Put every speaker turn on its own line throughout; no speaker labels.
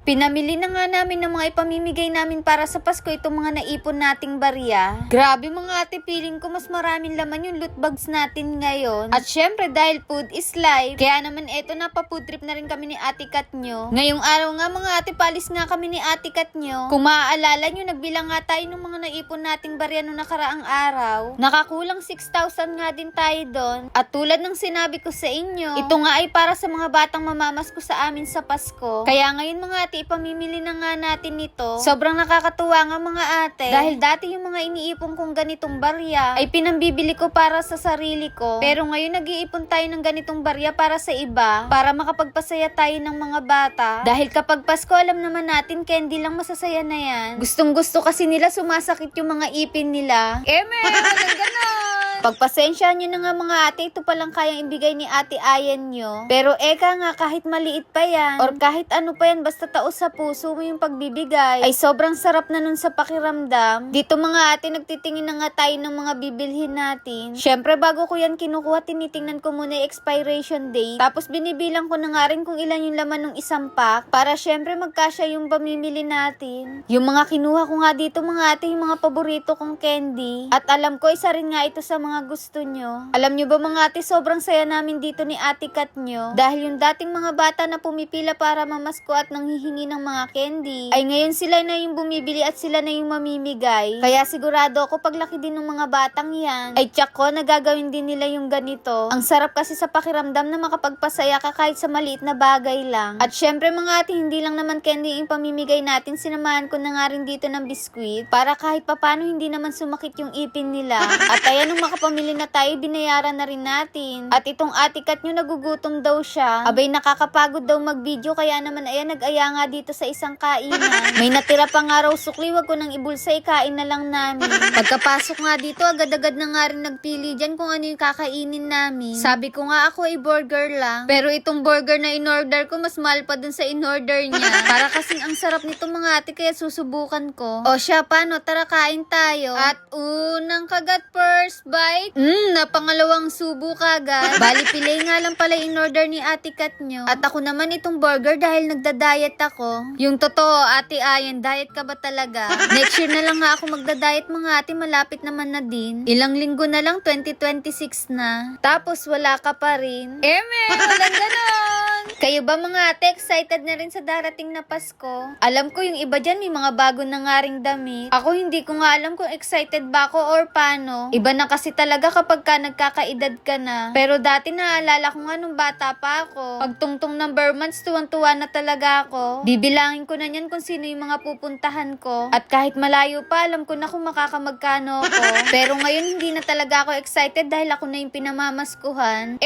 Pinamili na nga namin ng mga ipamimigay namin para sa Pasko itong mga naipon nating barya. Grabe mga ate, feeling ko mas maraming laman yung loot bags natin ngayon. At syempre dahil food is life, kaya naman eto napa-food trip na rin kami ni Ate Kat nyo. Ngayong araw nga mga ate, palis nga kami ni Ate Kat nyo. Kung maaalala nyo, nagbilang nga tayo ng mga naipon nating barya noong nakaraang araw. Nakakulang 6,000 nga din tayo doon. At tulad ng sinabi ko sa inyo, ito nga ay para sa mga batang mamamasko sa amin sa Pasko. Kaya ngayon mga ate, ipamimili na nga natin ito. Sobrang nakakatuwa nga mga ate. Dahil dati yung mga iniipon kong ganitong barya ay pinambibili ko para sa sarili ko. Pero ngayon nag-iipon tayo ng ganitong barya para sa iba. Para makapagpasaya tayo ng mga bata. Dahil kapag Pasko, alam naman natin, candy lang masasaya na yan. Gustong gusto kasi nila sumasakit yung mga ipin nila. Walang ganon! Pagpasensya nyo na nga mga ate, ito palang kayang ibigay ni Ate Ayan nyo. Pero eka nga, kahit maliit pa yan, or kahit ano pa yan, basta taos sa puso mo yung pagbibigay, ay sobrang sarap na nun sa pakiramdam. Dito mga ate, nagtitingin na nga tayo ng mga bibilhin natin. Syempre, bago ko yan kinukuha, tinitingnan ko muna yung expiration date. Tapos binibilang ko na nga rin kung ilan yung laman ng isang pack, para syempre magkasya yung pamimili natin. Yung mga kinuha ko nga dito mga ate, yung mga paborito kong candy. At alam ko, isa rin nga ito sa mga gusto nyo. Alam nyo ba mga ate, sobrang saya namin dito ni Ate Kat nyo. Dahil yung dating mga bata na pumipila para mamasko at nanghihingi ng mga candy, ay ngayon sila na yung bumibili at sila na yung mamimigay. Kaya sigurado ako paglaki din ng mga batang yan, ay tsak ko na gagawin din nila yung ganito. Ang sarap kasi sa pakiramdam na makapagpasaya ka kahit sa maliit na bagay lang. At syempre mga ate, hindi lang naman candy yung pamimigay natin, sinamahan ko na nga rin dito ng biskwit para kahit papano hindi naman sumakit yung ipin nila. At ayan, nung makapamili na tayo, binayaran na rin natin. At itong Ate Kat nyo, nagugutom daw siya. Abay, nakakapagod daw mag-video, kaya naman ayan, nag-aya nga dito sa isang kainan. May natira pa nga raw sukli, wag ko nang ibulsa, ikain na lang namin. Pagkapasok nga dito, agad-agad na nga rin nagpili dyan kung ano yung kakainin namin. Sabi ko nga ako ay burger lang. Pero itong burger na in-order ko, mas mahal pa dun sa in-order niya. Para kasing ang sarap nito mga ate, kaya susubukan ko. O siya, paano? Tara, kain tayo. At unang kagat, first bite. Napangalawang subo kagad. Bali, pilay nga lang pala in-order ni Ate Kat nyo. At ako naman itong burger dahil nagda-diet ako. Yung totoo, Ate Ayan, diet ka ba talaga? Next year na lang nga ako magda-diet mga ate, malapit naman na din. Ilang linggo na lang, 2026 na. Tapos wala ka pa rin. Walang ganon! Kayo ba mga ate, excited na rin sa darating na Pasko? Alam ko yung iba dyan may mga bago na nga ring damit. Ako hindi ko nga alam kung excited ba ako or paano. Iba na kasi talaga kapag ka nagkakaedad ka na. Pero dati naalala ko nga nung bata pa ako. Pag tungtong number months, tuwang-tuwa na talaga ako. Bibilangin ko na yan kung sino yung mga pupuntahan ko. At kahit malayo pa, alam ko na kung makakamagkano ako. Pero ngayon hindi na talaga ako excited dahil ako na yung pinamamaskuhan.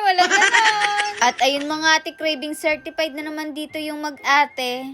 Walang ganon! At ayun mga ate, craving certified na naman dito yung mag-ate.